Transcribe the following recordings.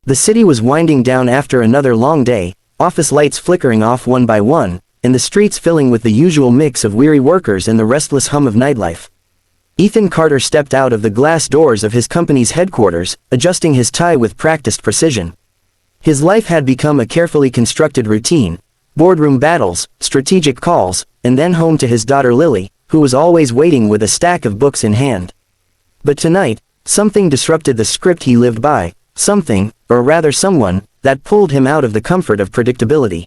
The city was winding down after another long day, office lights flickering off one by one, and the streets filling with the usual mix of weary workers and the restless hum of nightlife. Ethan Carter stepped out of the glass doors of his company's headquarters, adjusting his tie with practiced precision. His life had become a carefully constructed routine: boardroom battles, strategic calls, and then home to his daughter Lily, who was always waiting with a stack of books in hand. But tonight, something disrupted the script he lived by, something, or rather someone, that pulled him out of the comfort of predictability.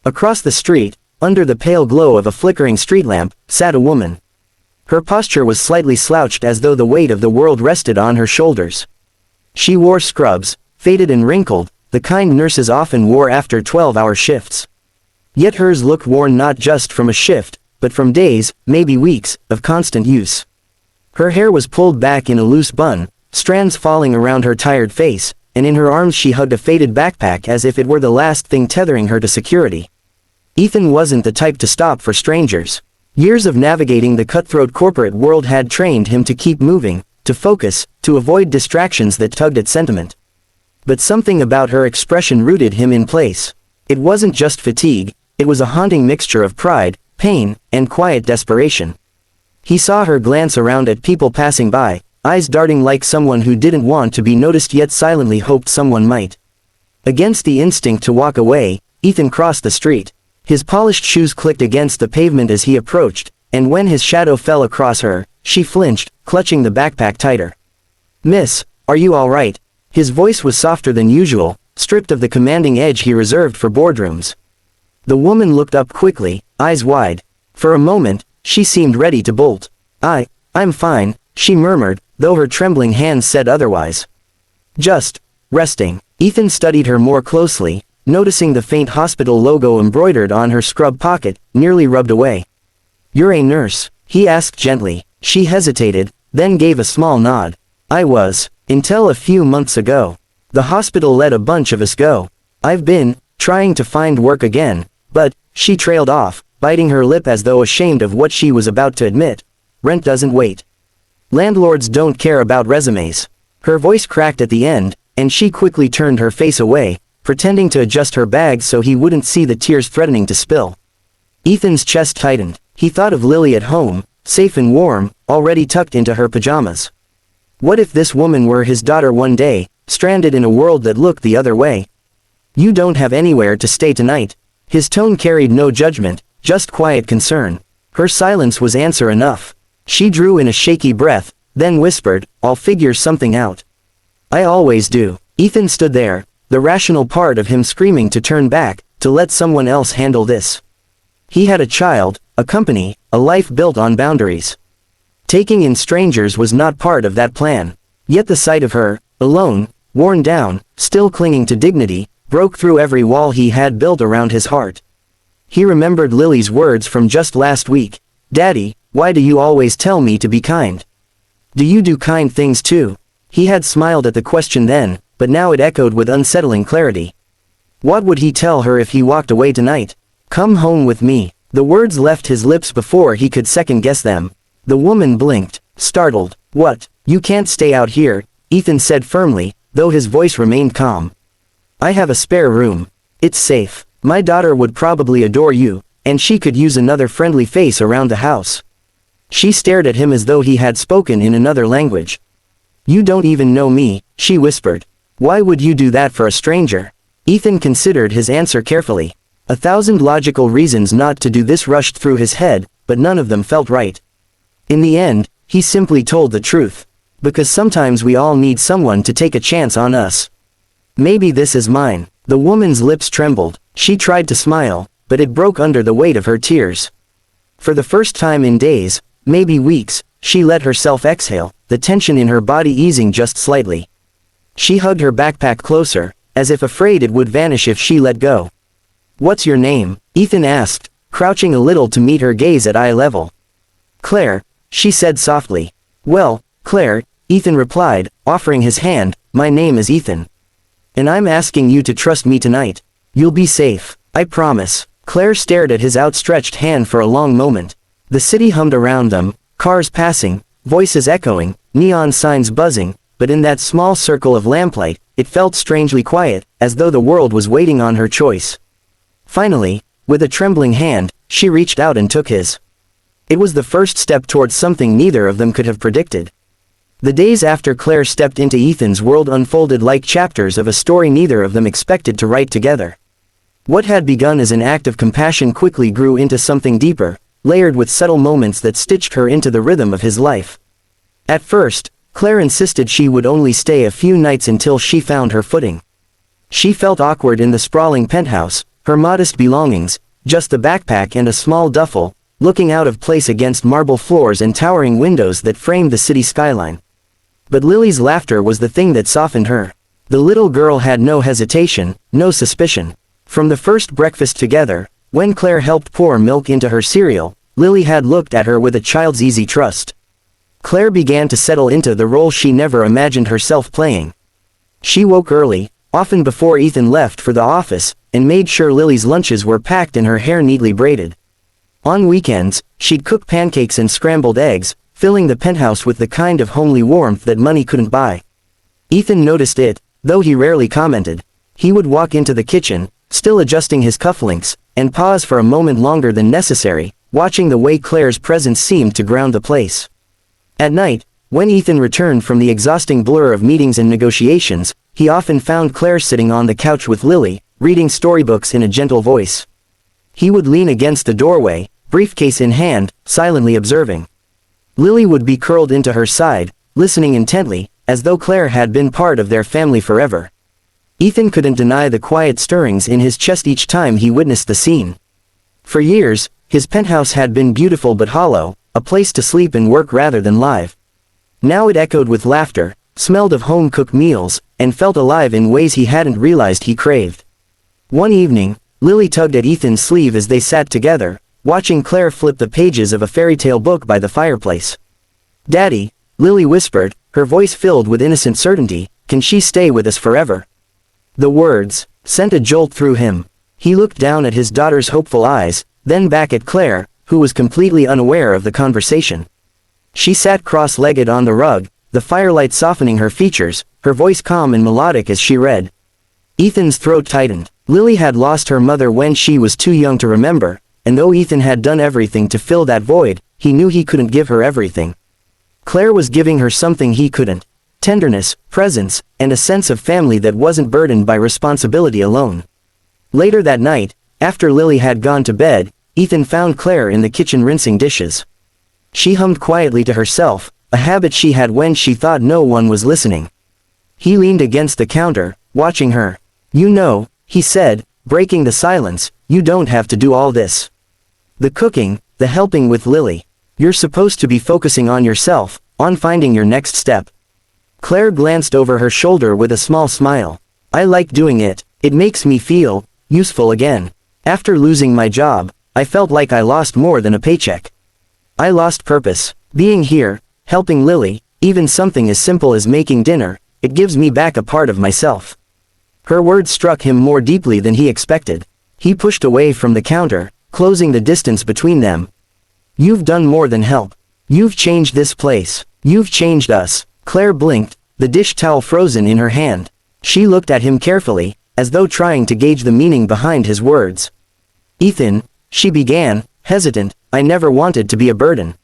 Across the street, under the pale glow of a flickering street lamp, sat a woman. Her posture was slightly slouched as though the weight of the world rested on her shoulders. She wore scrubs, faded and wrinkled, the kind nurses often wore after 12-hour shifts. Yet hers looked worn not just from a shift, but from days, maybe weeks, of constant use. Her hair was pulled back in a loose bun, strands falling around her tired face, and in her arms she hugged a faded backpack as if it were the last thing tethering her to security. Ethan wasn't the type to stop for strangers. Years of navigating the cutthroat corporate world had trained him to keep moving, to focus, to avoid distractions that tugged at sentiment. But something about her expression rooted him in place. It wasn't just fatigue, it was a haunting mixture of pride, pain, and quiet desperation. He saw her glance around at people passing by, eyes darting like someone who didn't want to be noticed yet silently hoped someone might. Against the instinct to walk away, Ethan crossed the street. His polished shoes clicked against the pavement as he approached, and when his shadow fell across her, she flinched, clutching the backpack tighter. "Miss, are you all right?" His voice was softer than usual, stripped of the commanding edge he reserved for boardrooms. The woman looked up quickly, eyes wide. For a moment, she seemed ready to bolt. I'm fine," she murmured, though her trembling hands said otherwise. "Just resting." Ethan studied her more closely, noticing the faint hospital logo embroidered on her scrub pocket, nearly rubbed away. "You're a nurse?" he asked gently. She hesitated, then gave a small nod. "I was, until a few months ago. The hospital let a bunch of us go. I've been trying to find work again, but," she trailed off, biting her lip as though ashamed of what she was about to admit. "Rent doesn't wait. Landlords don't care about resumes." Her voice cracked at the end, and she quickly turned her face away, pretending to adjust her bag so he wouldn't see the tears threatening to spill. Ethan's chest tightened. He thought of Lily at home, safe and warm, already tucked into her pajamas. What if this woman were his daughter one day, stranded in a world that looked the other way? "You don't have anywhere to stay tonight." His tone carried no judgment, just quiet concern. Her silence was answer enough. She drew in a shaky breath, then whispered, "I'll figure something out." "I always do." Ethan stood there, the rational part of him screaming to turn back, to let someone else handle this. He had a child, a company, a life built on boundaries. Taking in strangers was not part of that plan. Yet the sight of her, alone, worn down, still clinging to dignity, broke through every wall he had built around his heart. He remembered Lily's words from just last week. "Daddy, why do you always tell me to be kind? Do you do kind things too?" He had smiled at the question then, but now it echoed with unsettling clarity. What would he tell her if he walked away tonight? "Come home with me." The words left his lips before he could second-guess them. The woman blinked, startled. "What? You can't stay out here," Ethan said firmly, though his voice remained calm. "I have a spare room. It's safe. My daughter would probably adore you, and she could use another friendly face around the house." She stared at him as though he had spoken in another language. "You don't even know me," she whispered. "Why would you do that for a stranger?" Ethan considered his answer carefully. 1,000 logical reasons not to do this rushed through his head, but none of them felt right. In the end, he simply told the truth. "Because sometimes we all need someone to take a chance on us. Maybe this is mine." The woman's lips trembled. She tried to smile, but it broke under the weight of her tears. For the first time in days, maybe weeks, she let herself exhale, the tension in her body easing just slightly. She hugged her backpack closer, as if afraid it would vanish if she let go. "What's your name?" Ethan asked, crouching a little to meet her gaze at eye level. "Claire," she said softly. "Well, Claire," Ethan replied, offering his hand, "my name is Ethan. And I'm asking you to trust me tonight. You'll be safe, I promise." Claire stared at his outstretched hand for a long moment. The city hummed around them, cars passing, voices echoing, neon signs buzzing, but in that small circle of lamplight, it felt strangely quiet, as though the world was waiting on her choice. Finally, with a trembling hand, she reached out and took his. It was the first step towards something neither of them could have predicted. The days after Claire stepped into Ethan's world unfolded like chapters of a story neither of them expected to write together. What had begun as an act of compassion quickly grew into something deeper, layered with subtle moments that stitched her into the rhythm of his life. At first, Claire insisted she would only stay a few nights until she found her footing. She felt awkward in the sprawling penthouse, her modest belongings, just the backpack and a small duffel, looking out of place against marble floors and towering windows that framed the city skyline. But Lily's laughter was the thing that softened her. The little girl had no hesitation, no suspicion. From the first breakfast together, when Claire helped pour milk into her cereal, Lily had looked at her with a child's easy trust. Claire began to settle into the role she never imagined herself playing. She woke early, often before Ethan left for the office, and made sure Lily's lunches were packed and her hair neatly braided. On weekends, she'd cook pancakes and scrambled eggs, filling the penthouse with the kind of homely warmth that money couldn't buy. Ethan noticed it, though he rarely commented. He would walk into the kitchen, still adjusting his cufflinks, and pause for a moment longer than necessary, watching the way Claire's presence seemed to ground the place. At night, when Ethan returned from the exhausting blur of meetings and negotiations, he often found Claire sitting on the couch with Lily, reading storybooks in a gentle voice. He would lean against the doorway, briefcase in hand, silently observing. Lily would be curled into her side, listening intently, as though Claire had been part of their family forever. Ethan couldn't deny the quiet stirrings in his chest each time he witnessed the scene. For years, his penthouse had been beautiful but hollow, a place to sleep and work rather than live. Now it echoed with laughter, smelled of home-cooked meals, and felt alive in ways he hadn't realized he craved. One evening, Lily tugged at Ethan's sleeve as they sat together, watching Claire flip the pages of a fairy tale book by the fireplace. "Daddy," Lily whispered, her voice filled with innocent certainty, "can she stay with us forever?" The words sent a jolt through him. He looked down at his daughter's hopeful eyes, then back at Claire, who was completely unaware of the conversation. She sat cross-legged on the rug, the firelight softening her features, her voice calm and melodic as she read. Ethan's throat tightened. Lily had lost her mother when she was too young to remember, and though Ethan had done everything to fill that void, he knew he couldn't give her everything. Claire was giving her something he couldn't. Tenderness, presence, and a sense of family that wasn't burdened by responsibility alone. Later that night, after Lily had gone to bed, Ethan found Claire in the kitchen rinsing dishes. She hummed quietly to herself, a habit she had when she thought no one was listening. He leaned against the counter, watching her. "You know," he said, breaking the silence, "you don't have to do all this. The cooking, the helping with Lily. You're supposed to be focusing on yourself, on finding your next step." Claire glanced over her shoulder with a small smile. "I like doing it, it makes me feel useful again. After losing my job, I felt like I lost more than a paycheck. I lost purpose. Being here, helping Lily, even something as simple as making dinner, it gives me back a part of myself." Her words struck him more deeply than he expected. He pushed away from the counter, closing the distance between them. "You've done more than help. You've changed this place. You've changed us." Claire blinked, the dish towel frozen in her hand. She looked at him carefully, as though trying to gauge the meaning behind his words. "Ethan," she began, hesitant, "I never wanted to be a burden."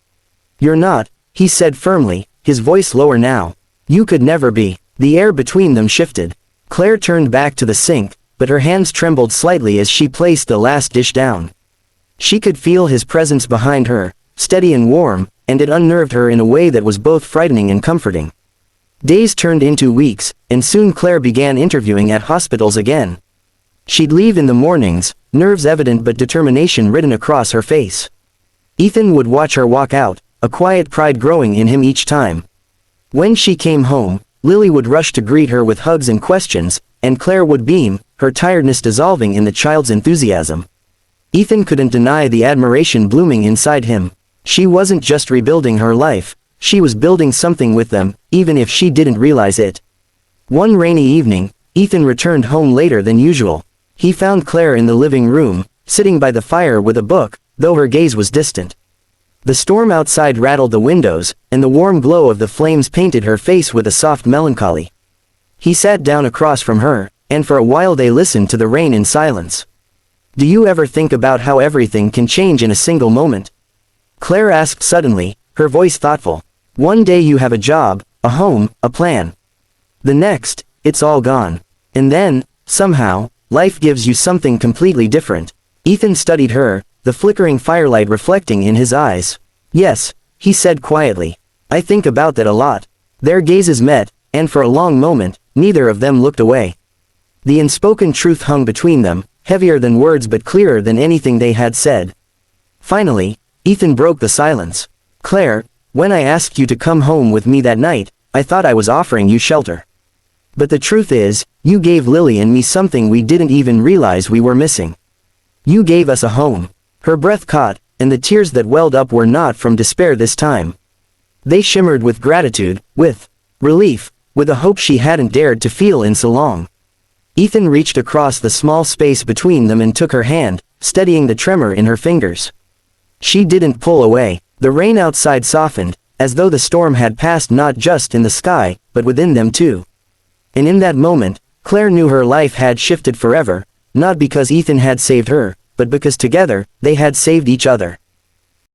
"You're not," he said firmly, his voice lower now. "You could never be." The air between them shifted. Claire turned back to the sink, but her hands trembled slightly as she placed the last dish down. She could feel his presence behind her, steady and warm, and it unnerved her in a way that was both frightening and comforting. Days turned into weeks, and soon Claire began interviewing at hospitals again. She'd leave in the mornings, nerves evident but determination written across her face. Ethan would watch her walk out, a quiet pride growing in him each time. When she came home, Lily would rush to greet her with hugs and questions, and Claire would beam, her tiredness dissolving in the child's enthusiasm. Ethan couldn't deny the admiration blooming inside him. She wasn't just rebuilding her life, she was building something with them, even if she didn't realize it. One rainy evening, Ethan returned home later than usual. He found Claire in the living room, sitting by the fire with a book, though her gaze was distant. The storm outside rattled the windows, and the warm glow of the flames painted her face with a soft melancholy. He sat down across from her, and for a while they listened to the rain in silence. Do you ever think about how everything can change in a single moment? Claire asked suddenly, her voice thoughtful. One day you have a job, a home, a plan. The next, it's all gone. And then, somehow, life gives you something completely different. Ethan studied her, the flickering firelight reflecting in his eyes. Yes, he said quietly. I think about that a lot. Their gazes met, and for a long moment, neither of them looked away. The unspoken truth hung between them, heavier than words but clearer than anything they had said. Finally, Ethan broke the silence. Claire, when I asked you to come home with me that night, I thought I was offering you shelter. But the truth is, you gave Lily and me something we didn't even realize we were missing. You gave us a home. Her breath caught, and the tears that welled up were not from despair this time. They shimmered with gratitude, with relief, with a hope she hadn't dared to feel in so long. Ethan reached across the small space between them and took her hand, steadying the tremor in her fingers. She didn't pull away. The rain outside softened, as though the storm had passed not just in the sky, but within them too. And in that moment, Claire knew her life had shifted forever, not because Ethan had saved her, but because together, they had saved each other.